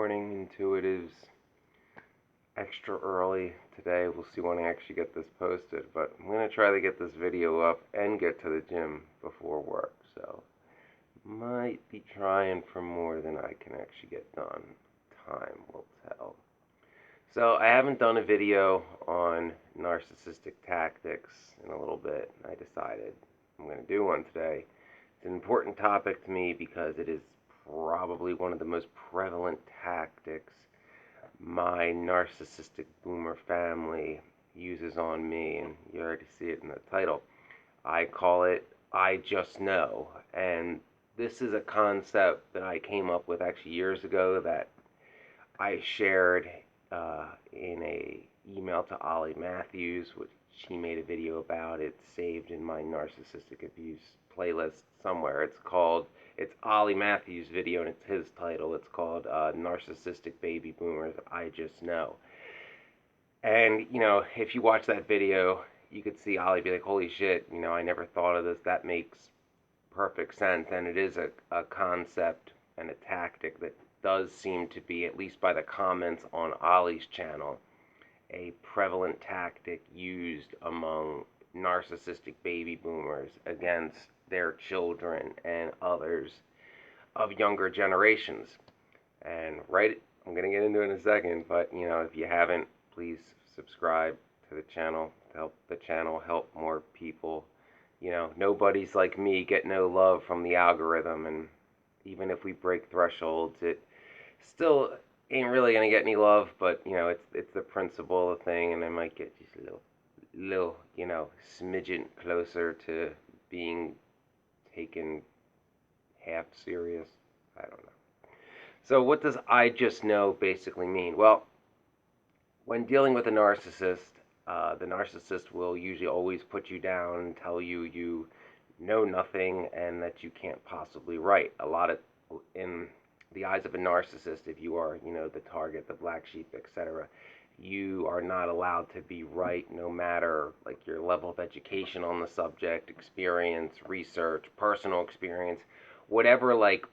morning, intuitives. Extra early today. We'll see when I actually get this posted, but I'm going to try to get this video up and get to the gym before work, so might be trying for more than I can actually get done. Time will tell. So I haven't done a video on narcissistic tactics in a little bit. I decided I'm going to do one today. It's an important topic to me because it is probably one of the most prevalent tactics my narcissistic boomer family uses on me, and you already see it in the title. I call it I Just Know, and this is a concept that I came up with actually years ago that I shared in a email to Ollie Matthews, which she made a video about. It's saved in my narcissistic abuse playlist somewhere. It's Ollie Matthews' video, and it's his title. It's called Narcissistic Baby Boomers, I Just Know. And, if you watch that video, you could see Ollie be like, holy shit, I never thought of this. That makes perfect sense. And it is a concept and a tactic that does seem to be, at least by the comments on Ollie's channel, a prevalent tactic used among narcissistic baby boomers against their children and others of younger generations. And I'm going to get into it in a second, but if you haven't, please subscribe to the channel to help the channel help more people. Nobody's like me, get no love from the algorithm, and even if we break thresholds, it still ain't really gonna get any love, but it's the principle of the thing, and I might get just a little smidgen closer to being taken half serious. I don't know. So what does I just know basically mean? Well, when dealing with a narcissist, the narcissist will usually always put you down and tell you know nothing and that you can't possibly write. A lot of, in the eyes of a narcissist, if you are, the target, the black sheep, etc., you are not allowed to be right, no matter like your level of education on the subject, experience, research, personal experience, whatever like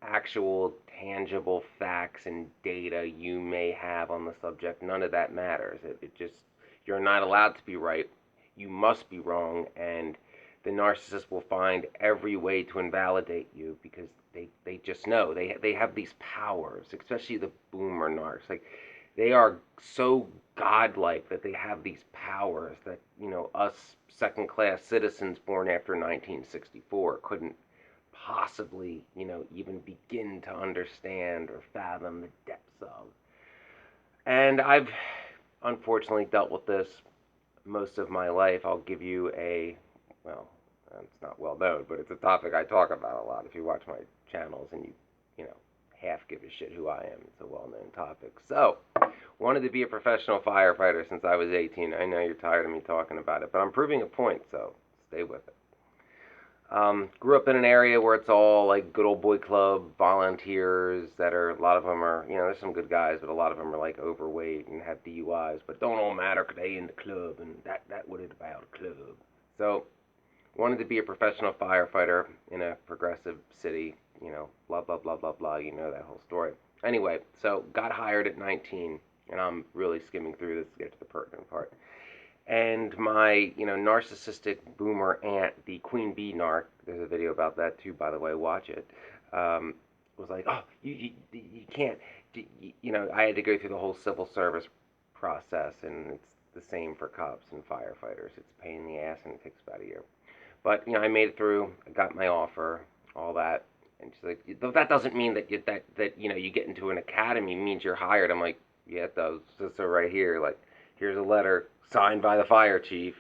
actual tangible facts and data you may have on the subject. None of that matters. It just, you're not allowed to be right. You must be wrong, and the narcissist will find every way to invalidate you because they just know they have these powers, especially the boomer narcs. Like, they are so godlike that they have these powers that us second class citizens born after 1964 couldn't possibly even begin to understand or fathom the depths of. And I've unfortunately dealt with this most of my life. I'll give you well, it's not well known, but it's a topic I talk about a lot. If you watch my channels and you half give a shit who I am, it's a well-known topic. So, wanted to be a professional firefighter since I was 18. I know you're tired of me talking about it, but I'm proving a point, so stay with it. Grew up in an area where it's all like good old boy club volunteers that are, a lot of them are, there's some good guys, but a lot of them are like overweight and have DUIs, but it don't all matter because they in the club, and that what it about a club. So, wanted to be a professional firefighter in a progressive city, blah, blah, blah, blah, blah, that whole story. Anyway, so got hired at 19, and I'm really skimming through this to get to the pertinent part. And my, narcissistic boomer aunt, the queen bee narc, there's a video about that too, by the way, watch it, was like, oh, you can't, I had to go through the whole civil service process, and it's the same for cops and firefighters. It's a pain in the ass, and it takes about a year. But, I made it through, I got my offer, all that. And she's like, that doesn't mean that you get into an academy means you're hired. I'm like, yeah, it does. So right here, like, here's a letter signed by the fire chief,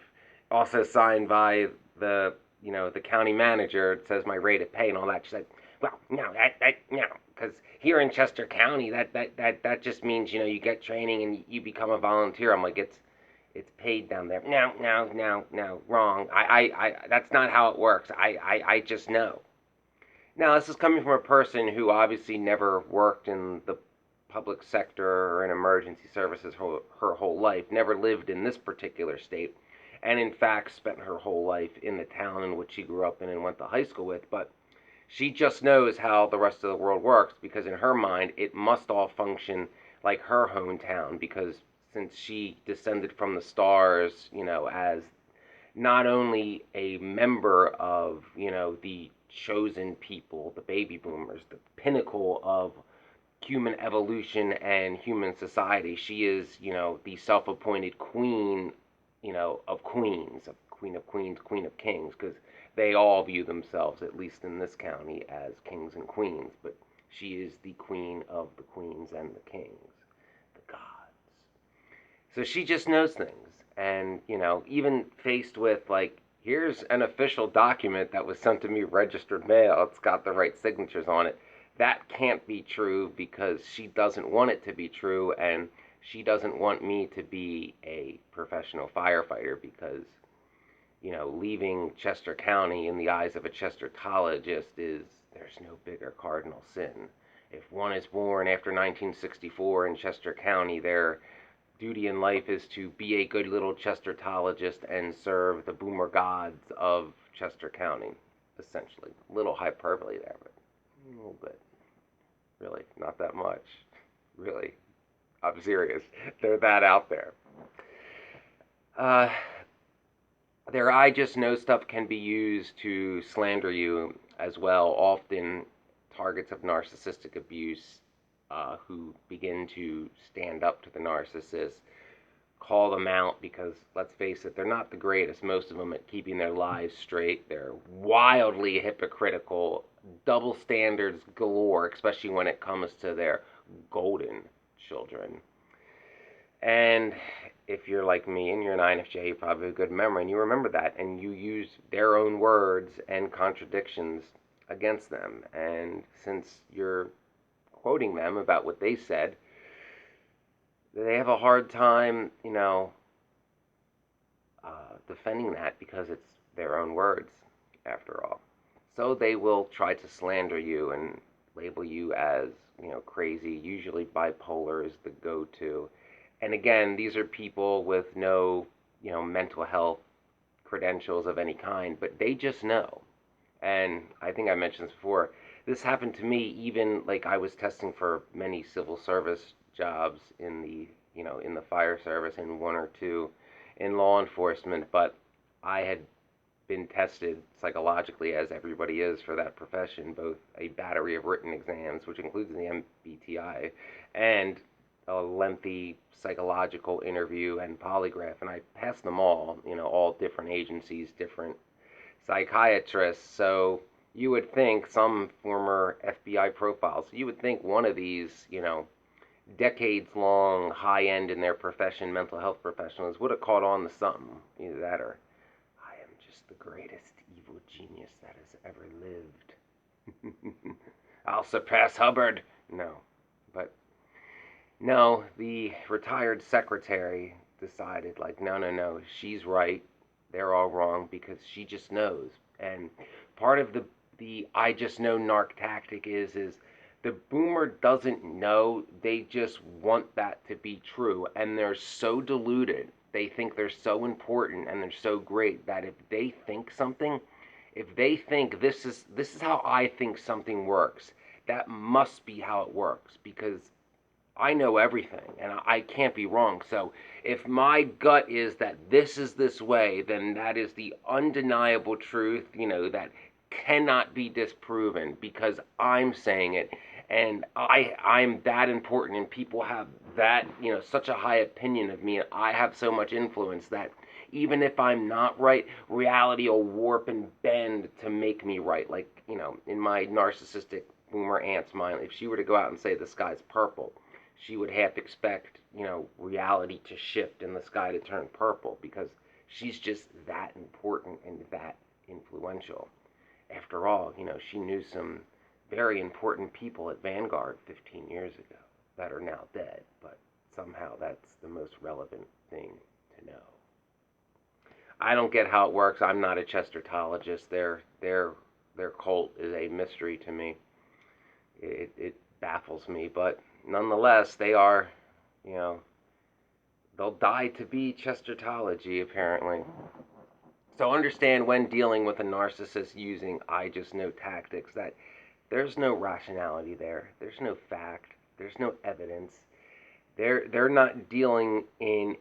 also signed by the, the county manager. It says my rate of pay and all that. She's like, well, no, no, because here in Chester County, that just means, you get training and you become a volunteer. I'm like, it's paid down there. No, wrong. That's not how it works. I just know. Now, this is coming from a person who obviously never worked in the public sector or in emergency services her whole life, never lived in this particular state, and in fact spent her whole life in the town in which she grew up in and went to high school with. But She just knows how the rest of the world works because in her mind it must all function like her hometown because since she descended from the stars, as not only a member of, the chosen people, the baby boomers, the pinnacle of human evolution and human society. She is, the self-appointed queen, of queens, queen of queens, queen of kings, because they all view themselves, at least in this county, as kings and queens. But she is the queen of the queens and the kings, the gods. So she just knows things. And, even faced with, like, here's an official document that was sent to me registered mail, it's got the right signatures on it. That can't be true because she doesn't want it to be true, and she doesn't want me to be a professional firefighter because, leaving Chester County in the eyes of a Chestertologist there's no bigger cardinal sin. If one is born after 1964 in Chester County, their duty in life is to be a good little Chestertologist and serve the boomer gods of Chester County, essentially. A little hyperbole there, but a little bit. Really, not that much. Really, I'm serious. They're that out there. Uh, their I just know stuff can be used to slander you as well. Often targets of narcissistic abuse who begin to stand up to the narcissist, call them out because, let's face it, they're not the greatest, most of them, at keeping their lives straight. They're wildly hypocritical, double standards galore, especially when it comes to their golden children. And if you're like me and you're an INFJ, you probably have a good memory and you remember that and you use their own words and contradictions against them. And since you're quoting them about what they said, they have a hard time, defending that because it's their own words, after all. So they will try to slander you and label you as, crazy. Usually bipolar is the go-to. And again, these are people with no, mental health credentials of any kind, but they just know. And I think I mentioned this before. This happened to me even like I was testing for many civil service jobs in the, in the fire service and one or two in law enforcement, but I had been tested psychologically, as everybody is for that profession, both a battery of written exams, which includes the MBTI, and a lengthy psychological interview and polygraph, and I passed them all different agencies, different psychiatrists. So you would think some former FBI profiles, you would think one of these, decades long, high end in their profession, mental health professionals would have caught on to something. Either that or I am just the greatest evil genius that has ever lived. I'll surpass Hubbard. No. But no, the retired secretary decided, like, no, she's right. They're all wrong because she just knows. And part of the I just know narc tactic is the boomer doesn't know, they just want that to be true, and they're so deluded. They think they're so important and they're so great that if they think something, if they think this is how I think something works, that must be how it works because I know everything and I can't be wrong. So if my gut is that this is this way, then that is the undeniable truth, that cannot be disproven because I'm saying it. And I'm that important and people have that, such a high opinion of me and I have so much influence that even if I'm not right, reality will warp and bend to make me right. Like, in my narcissistic boomer aunt's mind, if she were to go out and say the sky's purple, she would half expect, reality to shift and the sky to turn purple because she's just that important and that influential. After all, she knew some very important people at Vanguard 15 years ago that are now dead, but somehow that's the most relevant thing to know. I don't get how it works. I'm not a Chestertologist. Their cult is a mystery to me. It baffles me, but nonetheless, they are, they'll die to be Chestertology, apparently. So understand when dealing with a narcissist using I just know tactics that there's no rationality there. There's no fact. There's no evidence. They're not dealing in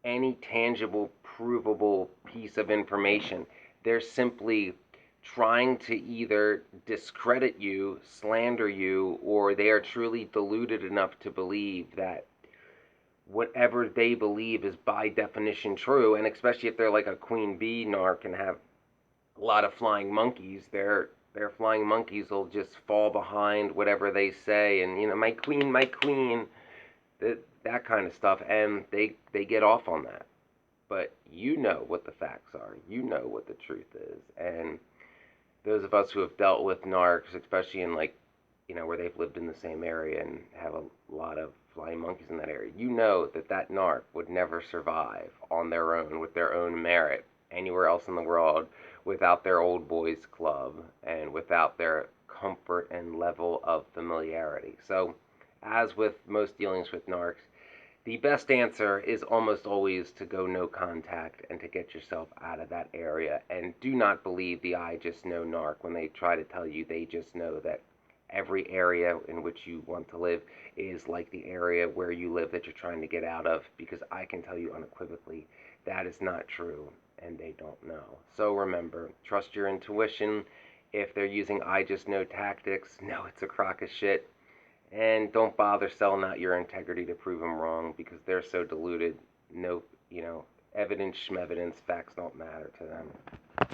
any tangible, provable piece of information. They're simply trying to either discredit you, slander you, or they are truly deluded enough to believe that whatever they believe is by definition true. And especially if they're like a queen bee narc and have a lot of flying monkeys, their flying monkeys will just fall behind whatever they say, and my queen, that kind of stuff, and they get off on that. But you know what the facts are. You know what the truth is. And those of us who have dealt with narcs, especially in like, where they've lived in the same area and have a lot of flying monkeys in that area, you know that that narc would never survive on their own with their own merit anywhere else in the world without their old boys club and without their comfort and level of familiarity. So, as with most dealings with narcs, the best answer is almost always to go no contact and to get yourself out of that area. And do not believe the I just know narc when they try to tell you they just know that every area in which you want to live is like the area where you live that you're trying to get out of, because I can tell you unequivocally that is not true and they don't know. So remember, trust your intuition. If they're using I just know tactics, no, it's a crock of shit. And don't bother selling out your integrity to prove them wrong, because they're so deluded. No, evidence, schmevidence, facts don't matter to them.